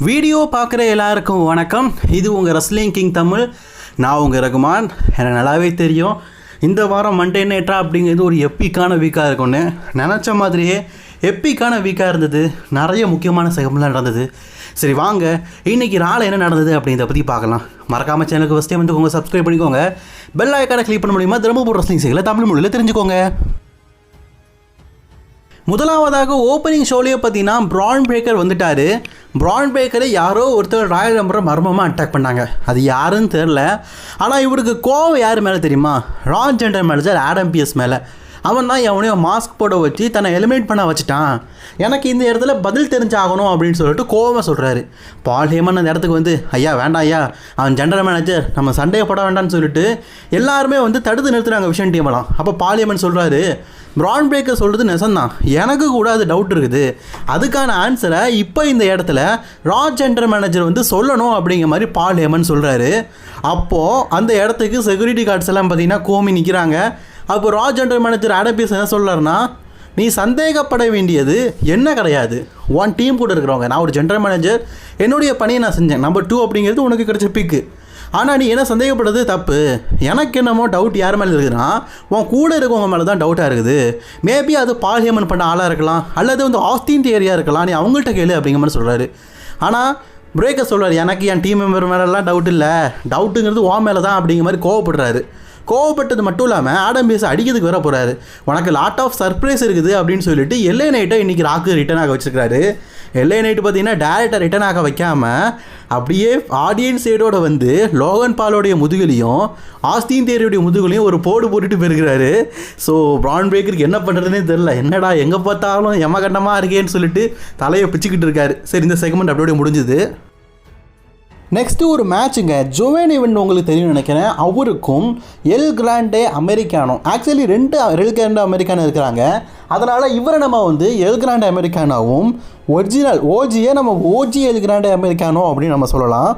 Video பார்க்குற எல்லாருக்கும் வணக்கம். இது உங்கள் ரெஸ்லிங் கிங் தமிழ். நான் உங்கள் ரகுமான். எனக்கு நல்லாவே தெரியும் இந்த வாரம் மண்டே நைட்டா அப்படிங்கிறது ஒரு எப்பிக்கான வீக்காக இருக்கும்னு. நினச்ச மாதிரியே எப்பிக்கான வீக்காக இருந்தது. நிறைய முக்கியமான செகமெண்ட்லாம் நடந்தது. சரி வாங்க இன்றைக்கி நாள் என்ன நடந்தது அப்படின்றத பற்றி பார்க்கலாம். மறக்காமல் சேனலுக்கு ஃபஸ்ட் டைம் வந்து உங்கள் சப்ஸ்கிரைப் பண்ணிக்கோங்க. பெல் ஐக்கானை கிளிக் பண்ண முடியுமா தருமபுரி ரெஸ்லிங் செய்யலை தமிழ் மொழியில் தெரிஞ்சுக்கோங்க. முதலாவதாக ஓப்பனிங் ஷோலேயே பார்த்தீங்கன்னா பிரான் பிரேக்கர் வந்துட்டார். பிரான் பிரேக்கரை யாரோ ஒருத்தர் ராயல் ரம்பரை மர்மமாக அட்டாக் பண்ணாங்க. அது யாருன்னு தெரில. ஆனால் இவருக்கு கோவம் யார் மேலே தெரியுமா? Raw general manager Adam Pearce மேலே. அவன் தான் எவனையோ மாஸ்க் போட வச்சு தன்னை எலிமினேட் பண்ண வச்சுட்டான். எனக்கு இந்த இடத்துல பதில் தெரிஞ்சாகணும் அப்படின்னு சொல்லிட்டு கோவமாக சொல்கிறாரு. பால் ஹேமன் அந்த இடத்துக்கு வந்து ஐயா வேண்டாம் ஐயா, அவன் ஜெண்டர் மேனேஜர், நம்ம சண்டையை போட வேண்டாம்னு சொல்லிட்டு எல்லாருமே வந்து தடுத்து நிறுத்துறாங்க விஷன் டீமெல்லாம். அப்போ பால் ஹேமன் சொல்கிறாரு, பிரான் பிரேக்கர் சொல்கிறது நெசந்தான், எனக்கு கூட அது டவுட் இருக்குது. அதுக்கான ஆன்சரை இப்போ இந்த இடத்துல ரான் ஜெண்டர் மேனேஜர் வந்து சொல்லணும் அப்படிங்கிற மாதிரி பால் ஹேமன் சொல்கிறாரு. அப்போது அந்த இடத்துக்கு செக்யூரிட்டி கார்ட்ஸ் எல்லாம் பார்த்தீங்கன்னா கோமி நிற்கிறாங்க. அப்போ Raw general manager Adam Pearce என்ன சொல்கிறாருன்னா, நீ சந்தேகப்பட வேண்டியது என்ன கிடையாது, ஒன் டீம் கூட இருக்கிறவங்க. நான் ஒரு ஜெண்டர் மேனேஜர், என்னுடைய பணியை நான் செஞ்சேன். நம்பர் 2 அப்படிங்கிறது உனக்கு கிடைச்ச பிக்கு. ஆனால் நீ என்ன சந்தேகப்படுறது தப்பு. எனக்கு என்னமோ டவுட் யார் மேலே இருக்குதுன்னா உன் கூட இருக்கவங்க மேலே தான் டவுட்டாக இருக்குது. மேபி அது பால் ஹேமன் பண்ண ஆளாக இருக்கலாம், அல்லது வந்து ஆஸ்டின் தியரியாக இருக்கலாம், நீ அவங்கள்ட்ட கேளு அப்படிங்கிற மாதிரி சொல்கிறாரு. ஆனால் பிரேக்கர் சொல்கிறார், எனக்கு என் டீம் மெம்பர் மேலெலாம் டவுட் இல்லை, டவுட்டுங்கிறது உன் மேலே தான் அப்படிங்கிற மாதிரி கோவப்படுறாரு. கோவப்பட்டது மட்டும் இல்லாமல் ஆடம் பிஎஸ் அடிக்கிறதுக்கு வர போகிறாரு. உனக்கு லாட் ஆஃப் சர்ப்ரைஸ் இருக்குது அப்படின்னு சொல்லிட்டு எல்ஏ நைட்டை இன்றைக்கி ராக்கு ரிட்டர்ன் ஆக வச்சுருக்காரு. எல்ஏ நைட்டு பார்த்தீங்கன்னா டேரக்டாக ரிட்டர்ன் ஆக வைக்காமல் அப்படியே ஆடியன்ஸ் சைடோடு வந்து லோகன் பாலோடைய முதுகலையும் ஆஸ்டின் தியரியோடைய முதுகலையும் ஒரு போடு போட்டுட்டு போயிருக்கிறாரு. ஸோ பிரான் பிரேக்கருக்கு என்ன பண்ணுறதுனே தெரில. என்னடா எங்கே பார்த்தாலும் எமகண்டமாக இருக்கேன்னு சொல்லிட்டு தலையை பிச்சுக்கிட்டு இருக்காரு. சரி, இந்த செக்மெண்ட் அப்படியே முடிஞ்சுது. நெக்ஸ்ட்டு ஒரு மேட்சுங்க. ஜோவேன் ஈவென்ட் உங்களுக்கு தெரியும் நினைக்கிறேன். அவருக்கும் El Grande Americano, actually 2 El Grande Americano இருக்கிறாங்க. அதனால் இவரை நம்ம வந்து எல் கிராண்டே அமெரிக்கானாவும் ஒரிஜினல் ஓஜியை நம்ம ஓஜி எல் கிராண்டே அமெரிக்கானோ அப்படின்னு நம்ம சொல்லலாம்.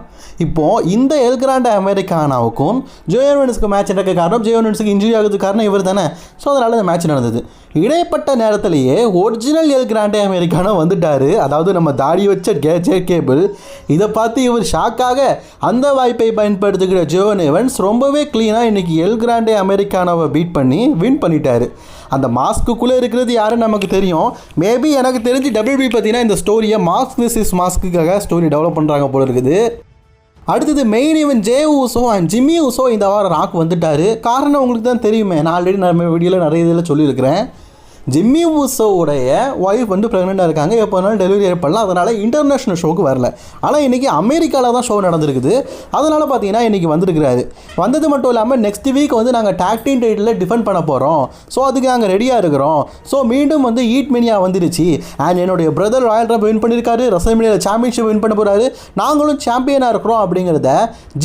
இப்போது இந்த எல் கிராண்டே அமெரிக்கானாவுக்கும் ஜோயோனிஸ்க்கு மேட்ச் நடக்க காரணம், ஜோயோனிஸ்க்கு இன்ஜுரி ஆகிறதுக்கு காரணம் இவர் தானே. ஸோ அதனால் இந்த மேட்ச் நடந்தது. இடைப்பட்ட நேரத்திலேயே ஒரிஜினல் எல் கிராண்டே அமெரிக்கானோ வந்துட்டார். அதாவது நம்ம தாடி வச்ச ஜே கேபிள். இதை பார்த்து இவர் ஷாக்காக அந்த வாய்ப்பை பயன்படுத்துகிற ஜோவன் எவன்ஸ் ரொம்பவே க்ளீனாக இன்றைக்கி எல் கிராண்டே அமெரிக்கானோவை பீட் பண்ணி வின் பண்ணிட்டார். அந்த மாஸ்க்குள்ளே இருக்கிறது யாருன்னு நமக்கு தெரியும். மேபி எனக்கு தெரிஞ்சு டபிள்யூபி பார்த்தீங்கன்னா இந்த ஸ்டோரியை மாஸ்க் விஸ் மாஸ்க்குக்காக ஸ்டோரி டெவலப் பண்ணுறாங்க போல இருக்குது. அடுத்தது main event J Uso and Jimmy Uso இந்த வாரம் ராக் வந்துட்டார். காரணம் உங்களுக்கு தான் தெரியுமே, நான் ஆல்ரெடி நம்ம வீடியோவில் நிறைய இதில் சொல்லியிருக்கிறேன். ஜிம்மி ஊசோவுடைய ஒய்ஃப் வந்து ப்ரெக்னெண்ட்டாக இருக்காங்க. எப்போ வேணாலும் டெலிவரி ஏற்படலாம். அதனால் இன்டர்நேஷ்னல் ஷோக்கு வரல. ஆனால் இன்றைக்கி அமெரிக்காவில் தான் ஷோ நடந்திருக்குது. அதனால் பார்த்தீங்கன்னா இன்றைக்கி வந்திருக்கிறாரு. வந்தது மட்டும் இல்லாமல் நெக்ஸ்ட் வீக் வந்து நாங்கள் டாக் டீம் டைட்டிலில் டிஃபெண்ட் பண்ண போகிறோம். ஸோ அதுக்கு நாங்கள் ரெடியாக இருக்கிறோம். ஸோ மீண்டும் வந்து ஈட் மினியா வந்துருச்சு. அண்ட் என்னுடைய பிரதர் ராயல் ரம்பல் வின் பண்ணியிருக்காரு, ரெஸ்ல்மேனியா சாம்பியன்ஷிப் வின் பண்ண போகிறாரு, நாங்களும் சாம்பியனாக இருக்கிறோம் அப்படிங்கிறத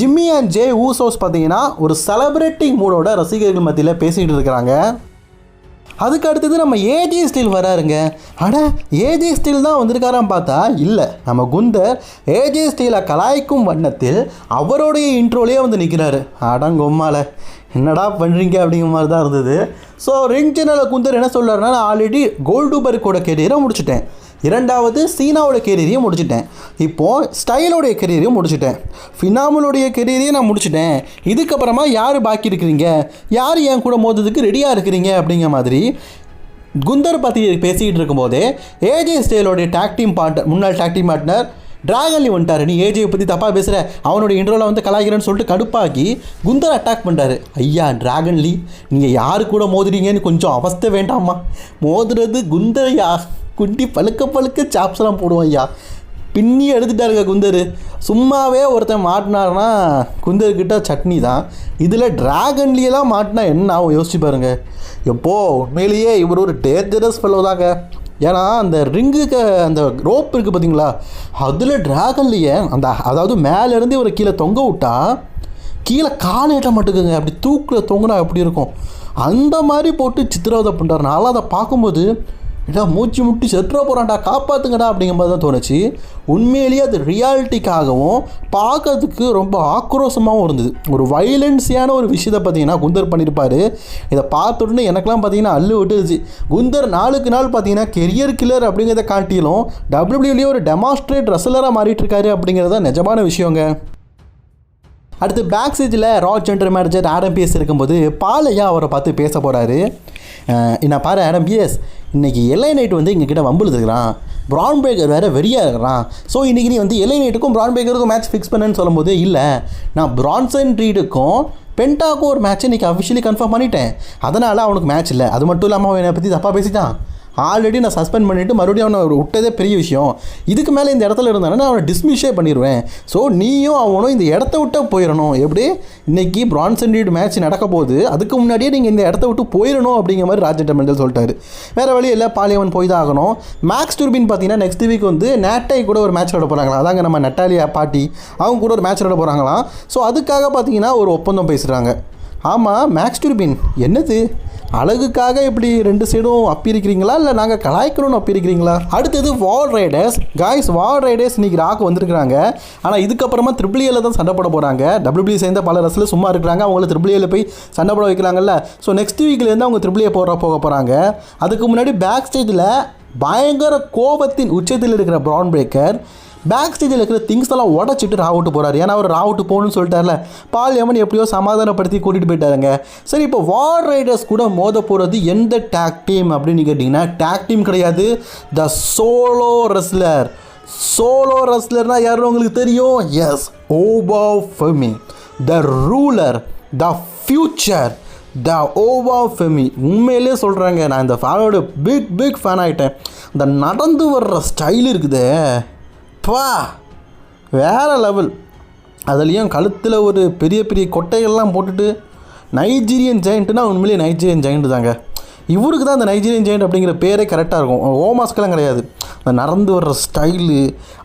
ஜிம்மி அண்ட் ஜே ஊசோஸ் பார்த்தீங்கன்னா ஒரு செலிப்ரேட்டிங் மூடோட ரசிகர்கள் மத்தியில் பேசிகிட்டு இருக்கிறாங்க. அதுக்கு அடுத்தது நம்ம ஏஜே ஸ்டீல் வராருங்க. அட ஏஜே ஸ்டீல் தான் வந்திருக்காரான்னு பார்த்தா இல்லை, நம்ம குந்தர் ஏஜே ஸ்டீலை கலாய்க்கும் வண்ணத்தில் அவருடைய இன்ட்ரோலேயே வந்து நிற்கிறாரு. அடங்கொம்மால என்னடா பண்ணுறீங்க அப்படிங்கிற மாதிரி தான் இருந்தது. ஸோ ரிங் சேனலில் குந்தர் என்ன சொல்கிறாருன்னா, நான் ஆல்ரெடி கோல்டுபர்க்கோட கெரியரை முடிச்சுட்டேன், 2வது சீனாவோட கெரியரையும் முடிச்சுட்டேன், இப்போது ஸ்டைலோடைய கெரியரையும் முடிச்சுட்டேன், ஃபினாமலோடைய கெரியரையும் நான் முடிச்சுட்டேன், இதுக்கப்புறமா யார் பாக்கி இருக்கிறீங்க, யார் என் கூட மோதுறதுக்கு ரெடியாக இருக்கிறீங்க அப்படிங்கிற மாதிரி குந்தர் பற்றி பேசிக்கிட்டு இருக்கும்போதே ஏஜே ஸ்டைலோடைய முன்னாள் டாக் டீம் பார்ட்னர் டிராகன்லி வந்துட்டார். நீ ஏஜியை பற்றி தப்பாக பேசுகிற, அவனுடைய இன்ட்ரோவில் வந்து கலாய்க்கிறேன்னு சொல்லிட்டு கடுப்பாக்கி குந்தர் அட்டாக் பண்ணுறாரு. ஐயா டிராகன்லி, நீங்கள் யார் கூட மோதுறீங்கன்னு கொஞ்சம் அவஸ்தை வேண்டாமா? மோதுறது குந்தரையா, குண்டி பழுக்க சாப்ஸ்லாம் போடுவோம் ஐயா. பின்னி எடுத்துட்டாருங்க குந்தர். சும்மாவே ஒருத்தன் மாட்டினார்னா குந்தர்கிட்ட சட்னி தான். இதில் டிராகன்லியெல்லாம் மாட்டினா என்ன ஆகும் யோசிச்சு பாருங்கள். எப்போ உண்மையிலேயே இவர் ஒரு டேஞ்சரஸ் ஃபெல்லோ தாங்க. ஏன்னா அந்த ரிங்குக்கு அந்த ரோப் இருக்குது பார்த்தீங்களா, அதில் டிராகன்லியை அதாவது மேலேருந்து ஒரு கீழே தொங்க விட்டா கீழே கால் ஏட்ட மாட்டுக்குங்க. அப்படி தூக்கில் தொங்குனா எப்படி இருக்கும், அந்த மாதிரி போட்டு சித்திரவதை பண்ணுறாரு. நான்லாம் அதை பார்க்கும்போது ஏடா மூச்சு முட்டி செத்துற போகிறான்டா காப்பாற்றுங்கடா அப்படிங்கிற மாதிரி தான் தோணுச்சு. உண்மையிலேயே அது ரியாலிட்டிக்காகவும் பார்க்கறதுக்கு ரொம்ப ஆக்ரோஷமாகவும் இருந்தது. ஒரு வைலன்ஸியான ஒரு விஷயத்தை பார்த்தீங்கன்னா குந்தர் பண்ணியிருப்பார். இதை பார்த்த உடனே எனக்கெலாம் பார்த்தீங்கன்னா அல்லு விட்டுருச்சு. குந்தர் நாளுக்கு நாள் பார்த்தீங்கன்னா கெரியர் கில்லர் அப்படிங்கிறத காட்டிலும் டபிள்யூடபிள்யூலேயே ஒரு டெமான்ஸ்ட்ரேட் ரெஸ்லராக மாறிட்டு இருக்காரு அப்படிங்கிறது தான் நிஜமான விஷயங்க. அடுத்து பேக் ஸ்டேஜில் Raw general manager Adam Pearce இருக்கும்போது பாலையா அவரை பார்த்து பேச போகிறாரு. நான் பாரு ஆடம் பிஎஸ், இன்றைக்கி எல்ஐ நைட் வந்து எங்ககிட்ட வம்புழுதுக்கிறான், பிரான் பிரேக்கர் வேறு வெறியாக இருக்கிறான். ஸோ இன்றைக்கி நீ வந்து எல்ஐ நைட்டுக்கும் பிரான் பிரேக்கருக்கும் மேட்ச் ஃபிக்ஸ் பண்ணுன்னு சொல்லும்போது, இல்லை நான் பிரான்சன் ரீடுக்கும் பென்டாக்கும் ஒரு மேட்ச்சை இன்றைக்கி அஃபிஷியலி கன்ஃபார்ம் பண்ணிட்டேன், அதனால் அவனுக்கு மேட்ச் இல்லை. அது மட்டும் இல்லாமல் அவன் என்னை பற்றி தப்பாக பேசிட்டான், ஆல்ரெடி நான் சஸ்பெண்ட் பண்ணிவிட்டு மறுபடியும் அவனை விட்டதே பெரிய விஷயம், இதுக்கு மேலே இந்த இடத்துல இருந்தானே நான் அவனை டிஸ்மிஷே பண்ணிடுவேன். ஸோ நீயும் அவனும் இந்த இடத்த விட்டு போயிடணும். எப்படி இன்றைக்கி பிரான்சன் ரீட் மேட்ச் நடக்க போகுது, அதுக்கு முன்னாடியே நீங்கள் இந்த இடத்த விட்டு போயிடணும் அப்படிங்கிற மாதிரி ராஜ் மெண்டல் சொல்லிட்டாரு. வேறு வழி இல்லை, பாலியவன் போய் தான் ஆகணும். மேக்ஸ் டூர்பின் பார்த்தீங்கன்னா நெக்ஸ்ட் வீக் வந்து நேட்டை கூட ஒரு மேட்ச் விட போகிறாங்களா, அதாங்க நம்ம நட்டாலியா பாட்டி அவங்க கூட ஒரு மேட்ச் விட போகிறாங்களாம். ஸோ அதுக்காக பார்த்தீங்கன்னா ஒரு ஒப்பந்தம் பேசுகிறாங்க. ஆமாம் மேக்ஸ் டூர்பின் என்னது அழகுக்காக இப்படி ரெண்டு சைடும் அப்பியிருக்கிறீங்களா, இல்லை நாங்கள் கலாய்க்கணும்னு அப்பியிருக்கிறீங்களா? அடுத்தது வால் ரைடர்ஸ். காய்ஸ், வால் ரைடர்ஸ் இன்றைக்கி ராக் வந்திருக்கிறாங்க. ஆனால் இதுக்கப்புறமா ட்ரிபிள் தான் சண்டை போட போகிறாங்க. டபிள்யூபிள்யூ சேர்ந்த பல ரசில் சும்மா இருக்கிறாங்க, அவங்கள ட்ரிபிள் போய் சண்டை போட வைக்கிறாங்கல்ல. ஸோ நெக்ஸ்ட் வீக்லேருந்து அவங்க ட்ரிபிள் போக போகிறாங்க. அதுக்கு முன்னாடி பேக் ஸ்டேஜில் பயங்கர கோபத்தின் உச்சத்தில் இருக்கிற பிரான் பிரேக்கர் பேக் ஸ்டேஜில் இருக்கிற திங்ஸ் எல்லாம் உடச்சிட்டு ராவுட்டு போகிறாரு. ஏன்னா அவர் ராவுட்டு போகணும்னு சொல்லிட்டார்ல. பால் யமன் எப்படியோ சமாதானப்படுத்தி கூட்டிகிட்டு போயிட்டாருங்க. சரி, இப்போ வார் ரைடர்ஸ் கூட மோத போகிறது எந்த டேக் டீம் அப்படின்னு கேட்டிங்கன்னா டேக் டீம் கிடையாது, த சோலோ ரெஸ்லர். சோலோ ரெஸ்லர்னால் யாரும் உங்களுக்கு தெரியும்? Yes, Oba Femi, the ruler, the future, the Oba Femi. உண்மையிலே சொல்கிறாங்க, நான் இந்த ஃபேனோட பிக் ஃபேன் ஆகிட்டேன். இந்த நடந்து வர்ற ஸ்டைல் இருக்குதே பா வேறு லெவல். அதுலேயும் கழுத்தில் ஒரு பெரிய பெரிய கொட்டைகள்லாம் போட்டுட்டு நைஜீரியன் ஜெயண்ட்டுனா உண்மையிலேயே நைஜீரியன் ஜெயண்ட்டு தாங்க. இவருக்கு தான் அந்த நைஜீரியன் ஜெயண்ட் அப்படிங்கிற பேரே கரெக்டாக இருக்கும். ஓமாஸ்க்கெல்லாம் கிடையாது. அந்த நடந்து வர்ற ஸ்டைலு,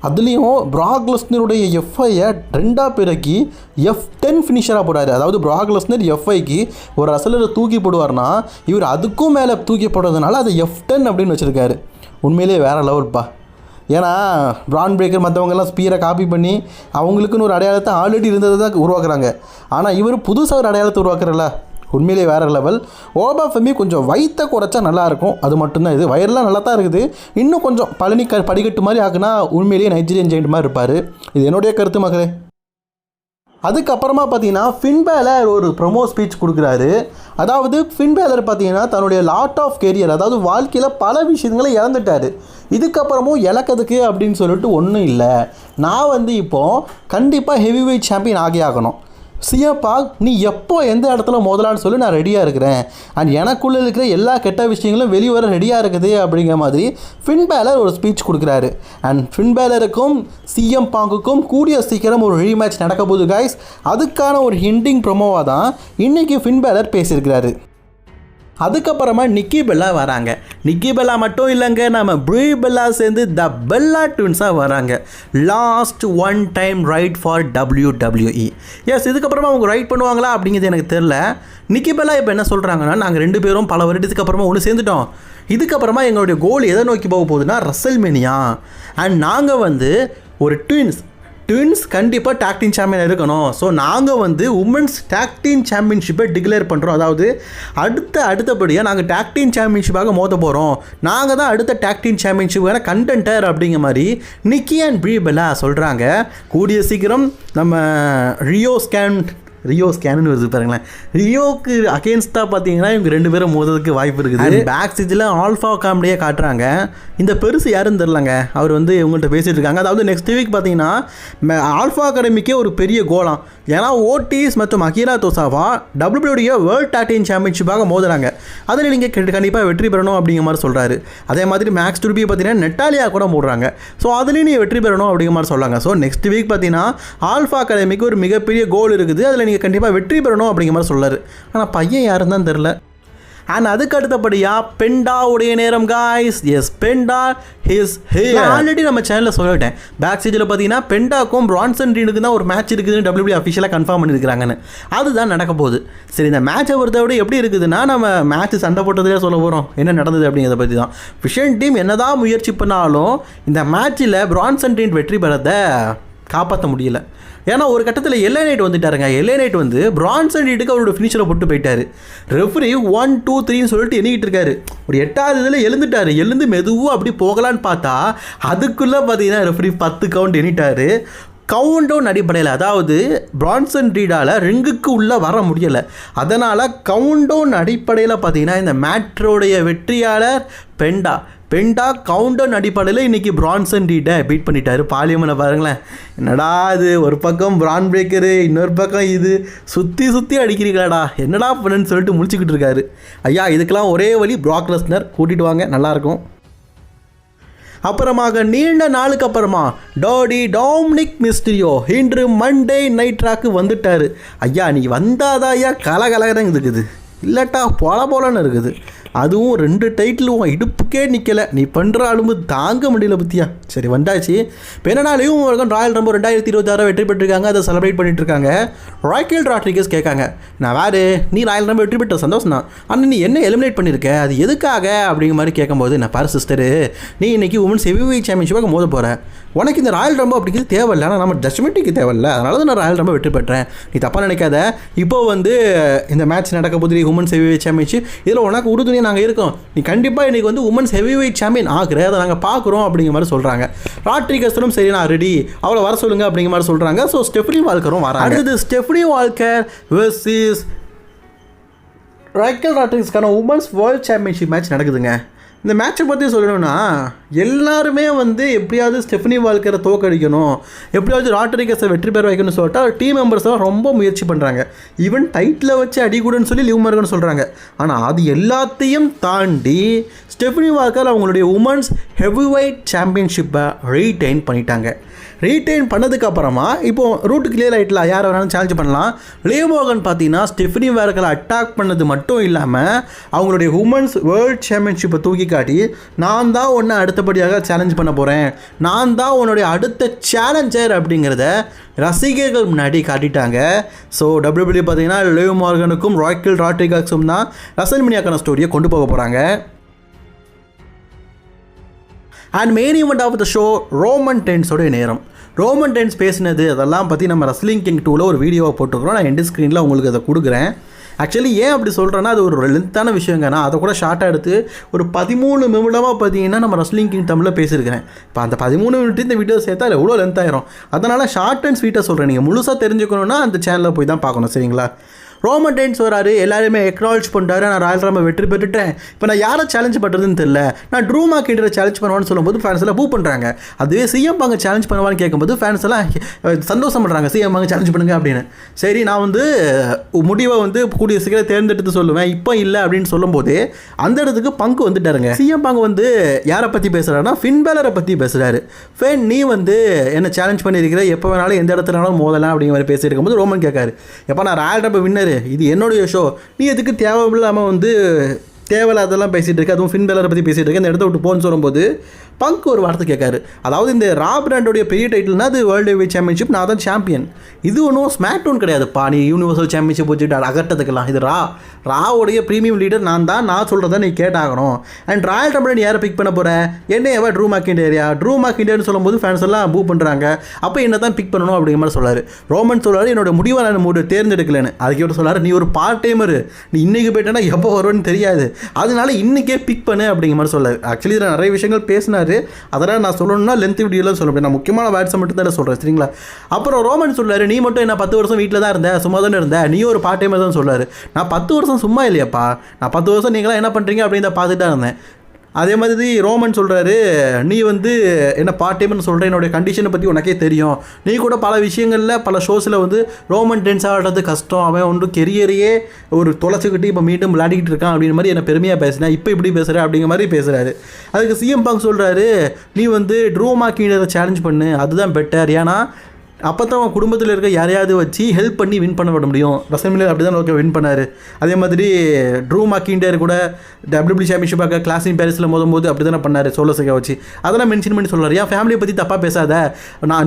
அதுலேயும் பிராக் லெஸ்னருடைய எஃப்ஐயை 2ஆக பிறக்கி F10 ஃபினிஷராக போடுறாரு. அதாவது பிராக் லெஸ்னர் எஃப்ஐக்கு ஒரு ரசலரை தூக்கி போடுவார்னா இவர் அதுக்கும் மேலே தூக்கி போடுறதுனால அதை F10 அப்படின்னு வச்சுருக்காரு. உண்மையிலேயே வேறு லெவல்ப்பா. ஏன்னா பிரான் பிரேக்கர் மற்றவங்கெல்லாம் ஸ்பீரை காப்பி பண்ணி அவங்களுக்குன்னு ஒரு அடையாளத்தை ஆல்ரெடி இருந்ததை தான் உருவாக்குறாங்க. ஆனால் இவர் புதுசாக ஒரு அடையாளத்தை உருவாக்குறல, உண்மையிலே வேறு லெவல். ஓபா ஃபெமி கொஞ்சம் வயிற்ற குறைச்சா நல்லாயிருக்கும், அது மட்டும்தான். இது வயர்லாம் நல்லா தான் இருக்குது, இன்னும் கொஞ்சம் பழனி படிக்கட்டு மாதிரி ஆக்குனா உண்மையிலேயே நைஜீரியன் ஜெயிண்ட் மாதிரி இருப்பார். இது என்னுடைய கருத்து மகளே. அதுக்கப்புறமா பார்த்தீங்கன்னா ஃபின் பேலர் ஒரு ப்ரொமோ ஸ்பீச் கொடுக்குறாரு. அதாவது ஃபின் பேலர் பார்த்தீங்கன்னா தன்னுடைய லாட் ஆஃப் கெரியர், அதாவது வாழ்க்கையில் பல விஷயங்களை இழந்துட்டார். இதுக்கப்புறமும் இழக்கிறதுக்கு அப்படின்னு சொல்லிட்டு ஒன்றும் இல்லை. நான் வந்து இப்போது கண்டிப்பாக ஹெவி வெயிட் சாம்பியன் ஆகி ஆகணும். சியப்பா நீ எப்போ எந்த இடத்துல மோதலான்னு சொல்லி நான் ரெடியாக இருக்கிறேன். அண்ட் எனக்குள்ளே இருக்கிற எல்லா கெட்ட விஷயங்களும் வெளியே வர ரெடியாக இருக்குது அப்படிங்கிற மாதிரி ஃபின் பேலர் ஒரு ஸ்பீச் கொடுக்குறாரு. அண்ட் ஃபின் பேலருக்கும் சிஎம் பாங்குக்கும் கூடிய சீக்கிரம் ஒரு ரீமேட்ச் நடக்க போகுது காய்ஸ். அதுக்கான ஒரு ஹிண்டிங் ப்ரொமோவாக தான் இன்றைக்கி ஃபின் பேலர் பேசியிருக்கிறாரு. அதுக்கப்புறமா நிக்கி பெல்லா வராங்க. நிக்கி பெல்லா மட்டும் இல்லைங்க, நம்ம ப்ரீ பெல்லா சேர்ந்து த பெல்லா ட்வின்ஸாக வராங்க. Last one time right for WWE. Yes, இதுக்கப்புறமா அவங்க ரைட் பண்ணுவாங்களா அப்படிங்கிறது எனக்கு தெரில. நிக்கி பெல்லா இப்போ என்ன சொல்கிறாங்கன்னா, நாங்கள் 2 பேரும் பல வருடத்துக்கு அப்புறமா ஒன்று சேர்ந்துட்டோம். இதுக்கப்புறமா எங்களுடைய கோல் எதை நோக்கி போக போகுதுன்னா ரெஸ்ல்மேனியா. அண்ட் நாங்கள் வந்து ஒரு ட்வின்ஸ் கண்டிப்பாக டாக் டீம் சாம்பியன் இருக்கணும். ஸோ நாங்கள் வந்து உமன்ஸ் டாக் டீம் சாம்பியன்ஷிப்பை டிக்ளேர் பண்ணுறோம். அதாவது அடுத்தபடியாக நாங்கள் டாக் டீம் சாம்பியன்ஷிப்பாக மோத போகிறோம். நாங்கள் தான் அடுத்த டாக் டீம் சாம்பியன்ஷிப்பான கண்டென்டர் அப்படிங்கிற மாதிரி நிக்கி அண்ட் ப்ரீ பெல்லா சொல்கிறாங்க. கூடிய சீக்கிரம் நம்ம ரியோ ஸ்கேன்னு வருது பாருங்களேன். ரியோக்கு அகேன்ஸ்டாக பார்த்தீங்கன்னா இவங்க 2 பேரும் மோதுறதுக்கு வாய்ப்பு இருக்குது. பேக் ஸ்டேஜில் ஆல்ஃபா காமெடியாக காட்டுறாங்க. இந்த பெருசு யாருன்னு தெரிலங்க, அவர் வந்து இவங்கள்ட்ட பேசிகிட்டு இருக்காங்க. அதாவது நெக்ஸ்ட் வீக் பார்த்தீங்கன்னா ஆல்ஃபா அகாடமிக்கே ஒரு பெரிய கோலம். ஏன்னா ஓட்டிஸ் மற்றும் Akira தோசாவா WWE world talk team சாம்பியன்ஷிப்பாக மோதுறாங்க. அதில் நீங்கள் கண்டிப்பாக வெற்றி பெறணும் அப்படிங்கிற மாதிரி சொல்கிறாரு. அதே மாதிரி மேக்ஸ் டூர்பி பார்த்தீங்கன்னா நெட்டாலியா கூட போடுறாங்க. ஸோ அதுலேயும் நீங்கள் வெற்றி பெறணும் அப்படிங்கிற மாதிரி சொல்கிறாங்க. ஸோ நெக்ஸ்ட் வீக் பார்த்தீங்கன்னா ஆல்ஃபா அகாடமிக்கு ஒரு மிகப்பெரிய கோல் இருக்குது, அதில் நீங்கள் கண்டிப்பாக வெற்றி பெறணும் அப்படிங்கிற மாதிரி சொல்கிறாரு. ஆனால் பையன் யாருன்னு தான் தெரில. அண்ட் அதுக்கு அடுத்தபடியாக பெண்டாவுடைய நேரம் guys. Yes, Penta his here. Already நம்ம சேனலில் சொல்லிட்டேன், பேக் ஸ்டேஜில் பார்த்தீங்கன்னா பெண்டாக்கும் பிரான்சன் ரீடுக்கு தான் ஒரு மேட்ச் இருக்குதுன்னு WWE அஃபிஷியலாக கன்ஃபார்ம் பண்ணியிருக்காங்கன்னு. அதுதான் நடக்க போகுது. சரி, இந்த மேட்சை பொறுத்த விட எப்படி இருக்குதுன்னா, நம்ம மேட்ச் சண்டை போட்டதுலேயே சொல்ல போகிறோம் என்ன நடந்தது அப்படிங்கிறத பற்றி தான். ஃபிஷன் டீம் என்னதான் முயற்சி பண்ணாலும் இந்த மேட்ச்சில் பிரான்சன் ரீட் வெற்றி பெறதை காப்பாற்ற முடியல. ஏன்னா ஒரு கட்டத்தில் எல்ஏ நைட் வந்துட்டாருங்க. எல்ஏ நைட் வந்து பிரான்சன் ரீடுக்கு அவரோட ஃபினிஷரை போட்டு போயிட்டாரு. ரெஃப்ரி 1 2 3ன்னு சொல்லிட்டு எண்ணிக்கிட்டு இருக்காரு. ஒரு 8வது இதில் எழுந்துட்டாரு. எழுந்து மெதுவாக அப்படி போகலான்னு பார்த்தா அதுக்குள்ளே பார்த்தீங்கன்னா ரெஃப்ரி 10 கவுண்ட் எண்ணிட்டாரு. கவுண்ட் டவுன் அடிப்படையில், அதாவது பிரான்சன் ரீடால் ரிங்குக்கு உள்ளே வர முடியலை. அதனால் கவுண்ட் டவுன் அடிப்படையில் பார்த்தீங்கன்னா இந்த மேட்ரோடைய வெற்றியாளர் பெண்டா கவுண்ட் டவுன் அடிப்படையில் இன்றைக்கி பிரான்சன் ரீடை பீட் பண்ணிட்டாரு. பாலியமனை பாருங்களேன், என்னடா இது, ஒரு பக்கம் பிரான் பிரேக்கரு, இன்னொரு பக்கம் இது, சுற்றி அடிக்கிறீங்களாடா, என்னடா பண்ணுன்னு சொல்லிட்டு முடிச்சுக்கிட்டு இருக்காரு. ஐயா, இதுக்கெல்லாம் ஒரே வழி, ப்ராக் லெஸ்னர் கூட்டிகிட்டு வாங்க, நல்லாயிருக்கும். அப்புறமாக நீண்ட நாளுக்கு அப்புறமா டாமினிக் மிஸ்டீரியோ இன்று மண்டே நைட் ராக்கு வந்துட்டார். ஐயா, நீ வந்தாதான் ஐயா கலகலகதான் இருக்குது, இல்லாட்டா போலன்னு இருக்குது. அதுவும் 2 டைட்டிலும் இடுப்புக்கே நிற்கலை. நீ பண்ணுற அலும்பு தாங்க முடியல பற்றியா. சரி, வந்தாச்சு. இப்போ என்னன்னாலையும் ராயல் ரம்போ 2026 வெற்றி பெற்றிருக்காங்க. அதை செலிப்ரேட் பண்ணிட்டு இருக்காங்க. ராய்கேல் ராட்ரிகஸ் கேட்காங்க, நான் வேறு, நீ ராயல் ரம்போ வெற்றி பெற்ற சந்தோஷம் தான், ஆனால் நீ என்ன எலிமினேட் பண்ணியிருக்க, அது எதுக்காக அப்படிங்கிற மாதிரி கேட்கும்போது, நான் பாரு சிஸ்டரு, நீ இன்றைக்கி உமன்ஸ் ஹெவிவெயிட் சாம்பியன்ஷிப்பாக மோத போகிற, உனக்கு இந்த ராயல் ரம்போ அப்படிங்கிறது தேவையில்லை, ஆனால் நம்ம ஜஸ்மெண்ட்டுக்கு தேவையில்லை, அதனால தான் நான் ராயல் ரம்போ வெற்றி பெற்றேன், நீ தப்பாக நினைக்காத. இப்போ வந்து இந்த மேட்ச் நடக்க போது உமன்ஸ் ஹெவிவெயிட் சாம்பியன்ஷிப், இதில் உனக்கு உறுதுணையாக நாங்கள் இருக்கோம், நீ கண்டிப்பாக இன்றைக்கி வந்து உமன்ஸ் ஹெவிவெயிட் சாம்பியன் ஆகுற, அதை நாங்கள் பார்க்குறோம் அப்படிங்கிற மாதிரி சொல்கிறாங்க. ராட்ரிகஸரும் சரி, நான் ரெடி, அவளை வர சொல்லுங்க அப்படிங்கிற மாதிரி சொல்கிறாங்க. ஸோ ஸ்டெஃபனி வால்கரும் வராங்க. அடுத்தது ஸ்டெஃபனி வால்கர் வெர்சஸ் ராய்கேல் ராட்ரிகஸ்க்கான உமன்ஸ் வேர்ல்ட் சாம்பியன்ஷிப் மேட்ச் நடக்குதுங்க. இந்த மேட்சை பற்றி சொல்லணும்னா, எல்லாருமே வந்து எப்படியாவது ஸ்டெஃபனி வால்கரை தோக்கடிக்கணும், எப்படியாவது ராட்ரிகஸை வெற்றி பெற வைக்கணும்னு சொல்லிட்டு டீம் மெம்பர்ஸ்லாம் ரொம்ப முயற்சி பண்ணுறாங்க. ஈவன் டைட்டில் வச்சு அடிக்கூடன்னு சொல்லி லிவ் மார்கன் சொல்கிறாங்க. ஆனால் அது எல்லாத்தையும் தாண்டி ஸ்டெஃபனி வால்கர் அவங்களுடைய உமன்ஸ் ஹெவிவெயிட் சாம்பியன்ஷிப்பை ரீடைன் பண்ணிட்டாங்க. ரீடைன் பண்ணதுக்கப்புறமா இப்போது ரூட்டு கிளியர் ஆகிட்டல, யார் வேணாலும் சேலஞ்ச் பண்ணலாம். லிவ் மார்கன் பார்த்தீங்கன்னா ஸ்டெஃபனி வால்கரை அட்டாக் பண்ணது மட்டும் இல்லாமல் அவங்களுடைய உமன்ஸ் வேர்ல்ட் சாம்பியன்ஷிப்பை தூக்கி காட்டி, நான் தான் உன்னை அடுத்தபடியாக சேலஞ்ச் பண்ண போகிறேன், நான் தான் உன்னுடைய அடுத்த சேலஞ்சர் அப்படிங்கிறத ரசிகர்கள் முன்னாடி காட்டிட்டாங்க. ஸோ WWE பார்த்தீங்கன்னா லிவ் மார்கனுக்கும் ராய்கேல் ராட்ரிகஸும் தான் ரசல்மேனியாக்கான ஸ்டோரியை கொண்டு போக போகிறாங்க. And main event of the show Roman ரெயின்ஸோடைய நேரம். ரோமன் ரெயின்ஸ் பேசினது அதெல்லாம் பற்றி நம்ம ரெஸ்லிங் கிங் 2ல் ஒரு வீடியோவை போட்டுருக்குறோம். நான் எண்ட் ஸ்க்ரீனில் உங்களுக்கு அதை கொடுக்குறேன். ஆக்சுவலி ஏன் அப்படி சொல்கிறேன்னா, அது ஒரு லென்த்தான விஷயங்க. நான் அதை கூட ஷார்ட்டாக எடுத்து ஒரு 13 நிமிடமாக பார்த்தீங்கன்னா நம்ம ரெஸ்லிங் கிங் தமிழில் பேசியிருக்கிறேன். இப்போ அந்த 13 மினிட் இந்த வீடியோ சேர்த்தா எவ்வளோ லென்த் ஆயிரும். அதனால் ஷார்ட் அண்ட் ஸ்வீட்டாக சொல்கிறேன். நீங்கள் முழுசாக தெரிஞ்சுக்கணுன்னா அந்த சேனலில் போய் தான் பார்க்கணும், சரிங்களா? ரோமன் ரெயின்ஸ் வராரு, எல்லாருமே எக்னாலஜ் பண்ணுறாரு, நான் ராயல் ரம்பை வெற்றி பெற்றுட்டேன், இப்போ நான் யாரை சேலஞ்ச் பண்ணுறதுன்னு தெரியல, நான் ட்ரூ மேக்கின்டரை சேலஞ்ச் பண்ணுவான்னு சொல்லும்போது ஃபேன்ஸ் எல்லாம் பூ பண்ணுறாங்க. அதுவே சிஎம் பாங்க சேலஞ்ச் பண்ணுவான்னு கேட்கும்போது ஃபேன்ஸ் எல்லாம் சந்தோஷம் பண்ணுறாங்க, சிஎம் பாங்க சேலஞ்ச் பண்ணுங்க அப்படின்னு. சரி, நான் வந்து முடிவை வந்து கூடிய சீக்கிரம் தேர்ந்தெடுத்து சொல்லுவேன், இப்போ இல்லை அப்படின்னு சொல்லும்போது அந்த இடத்துக்கு பங்கு வந்துட்டாருங்க. சிஎம் பாங்க வந்து யாரை பற்றி பேசுகிறாருன்னா ஃபின் பேலரை பற்றி பேசுகிறாரு. ஃபேன், நீ வந்து என்ன சேலஞ்ச் பண்ணியிருக்கிற, எப்போ வேணாலும் எந்த இடத்துலனாலும் மோதலாம் அப்படிங்கிற மாதிரி பேசியிருக்கும் போது ரோமன் கேட்காரு, எப்போ நான் ராயல் ரம்பை வின்னர், இது என்னுடைய ஷோ, நீ எதுக்கு தேவையில்லாமல் வந்து தேவையில்லாதெல்லாம் பேசிகிட்டு இருக்கு, அதுவும் ஃபின் பேலரை பற்றி பேசிகிட்டு இருக்கு, இந்த இடத்த விட்டு போன்னு சொல்லும்போது பங்க் ஒரு வார்த்தை கேட்காரு. அதாவது இந்த ரா பிராண்டோடைய பெரிய டைட்டில்னா அது வேர்ல்டு ஹெவிவெயிட் சாம்பியன்ஷிப், நான் தான் சாம்பியன், இது ஒன்றும் ஸ்மாக் டவுன் கிடையாதுப்பா, நீ யூனிவர்சல் சாம்பியன்ஷிப் வச்சுட்டு அகட்டத்துக்கலாம், இது ராவுடைய ப்ரீமியம் லீடர் நான் தான், நான் சொல்கிறத நீ கேட்டாகணும். அண்ட் ராயல் ரம்பில் நீ யாரை பிக் பண்ண போகிற, என்ன எவா ட்ரூ மேக்கின்டேரியான்னு சொல்லும்போது ஃபேன்ஸ் எல்லாம் பூ பண்ணுறாங்க, அப்போ என்ன தான் பிக் பண்ணணும் அப்படிங்கிற மாதிரி சொல்கிறார். ரோமன் சொல்கிறாரு, என்னோட முடிவை நான் தேர்ந்தெடுக்கலன்னு. அதுக்கு இவர் சொல்கிறார், நீ ஒரு பார்ட் டைமரு, நீ இன்றைக்கி போயிட்டேன்னா எப்போ வருவேன்னு தெரியாது, அதனால இன்றைக்கே பிக் பண்ணு அப்படிங்கிற மாதிரி சொல்லார். ஆக்சுவலி இதில் நிறைய விஷயங்கள் பேசினார், அதனால் நான் சொல்லணும்னா லென்த் வீடியோலாம் சொல்ல முடியும், நான் முக்கியமான வேர்ட்ஸை மட்டும் தான் சொல்கிறேன், சரிங்களா? அப்புறம் ரோமன் சொல்கிறாரு, நீ மட்டும் என்ன 10 வருஷம் வீட்டில் தான் இருந்தேன், சும்மா தானே இருந்தேன், நீ ஒரு பார்ட் டைமாக தான் சொல்கிறாரு. நான் 10 வருஷம் சும்மா இல்லையாப்பா, நான் 10 வருஷம் நீங்களாம் என்ன பண்ணுறீங்க அப்படின்னு தான் பார்த்துட்டு தான் இருந்தேன். அதே மாதிரி ரோமன் சொல்கிறாரு, நீ வந்து என்ன பார்ட் டைம்னு சொல்கிறேன், என்னுடைய கண்டிஷனை பற்றி உனக்கே தெரியும், நீ கூட பல விஷயங்களில் பல ஷோஸில் வந்து ரோமன் ரெயின்ஸ் ஆடுறது கஷ்டம், அவன் ஒன்று கெரியரையே ஒரு தொலைச்சிக்கிட்டு இப்போ மீண்டும் விளையாடிக்கிட்டு இருக்கான் அப்படிங்கிற மாதிரி என்னை பெருமையாக பேசினேன், இப்போ இப்படி பேசுகிறேன் அப்படிங்கிற மாதிரி பேசுகிறாரு. அதுக்கு சிஎம் பாங்க் சொல்கிறாரு, நீ வந்து ட்ரூ மேக்கின்டரை சேலஞ்ச் பண்ணு, அதுதான் பெட்டர், ஏன்னா அப்போ தான் அவன் குடும்பத்தில் இருக்க யாரையாவது வச்சு ஹெல்ப் பண்ணி வின் பண்ண விட முடியும். ரசல்மேனியா அப்படி தான் ஓகே வின் பண்ணார். அதே மாதிரி ட்ரூ மக்கிண்டர் கூட WWE சாம்பியன்ஷிப்பாக கிளாஸின் பேரிஸில் போது அப்படி தானே பண்ணார் சோலோ சிக்கா வச்சு. அதெல்லாம் மென்ஷன் பண்ணி சொல்கிறார், என் ஃபேமிலியை பற்றி தப்பாக பேசாத,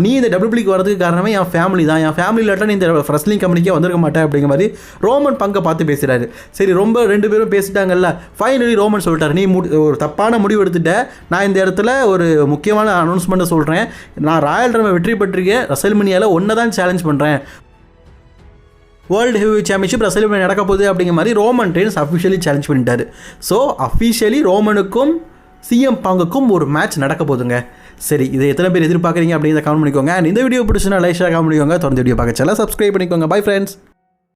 நீ இந்த WWEக்கு வரதுக்கு காரணமே என் ஃபேமிலி தான், என் ஃபேமிலி இல்லாட்டா நீ இந்த ரெஸ்லிங் கம்பெனிக்கே வந்திருக்க மாட்டேன் அப்படிங்கிற மாதிரி ரோமன் பங்கை பார்த்து பேசுகிறாரு. சரி, ரொம்ப 2 பேரும் பேசிட்டாங்கல்ல. ஃபைனலி ரோமன் சொல்லிட்டார், நீ ஒரு தப்பான முடிவு எடுத்துட்ட, நான் இந்த இடத்துல ஒரு முக்கியமான அனௌன்ஸ்மெண்ட்டை சொல்கிறேன், நான் ராயல் ரம்பை வெற்றி பெற்றிருக்கேன், ரசல்மேனியாவில் ஒன்றை தான் சேலஞ்ச் பண்ணுறேன், வேர்ல்டு ஹெவி சாம்பியன்ஷிப் ரசல்மேனியா நடக்க போகுது அப்படிங்கிற மாதிரி ரோமன் ரெயின்ஸ் அஃபிஷியலி சேலஞ்ச் பண்ணிட்டாரு. ஸோ அஃபிஷியலி ரோமனுக்கும் சிஎம் பாங்குக்கும் ஒரு மேட்ச் நடக்க போதுங்க. சரி, இதை எத்தனை பேர் எதிர்பார்க்குறீங்க அப்படிங்கிறத கமெண்ட் பண்ணிக்கோங்க. அண்ட் இந்த வீடியோ பிடிச்சுன்னா லைக் ஷேர் கமெண்ட் பண்ணிக்கோங்க. தொடர்ந்து வீடியோ பார்க்க சப்ஸ்கிரைப் பண்ணிக்கோங்க. Bye friends.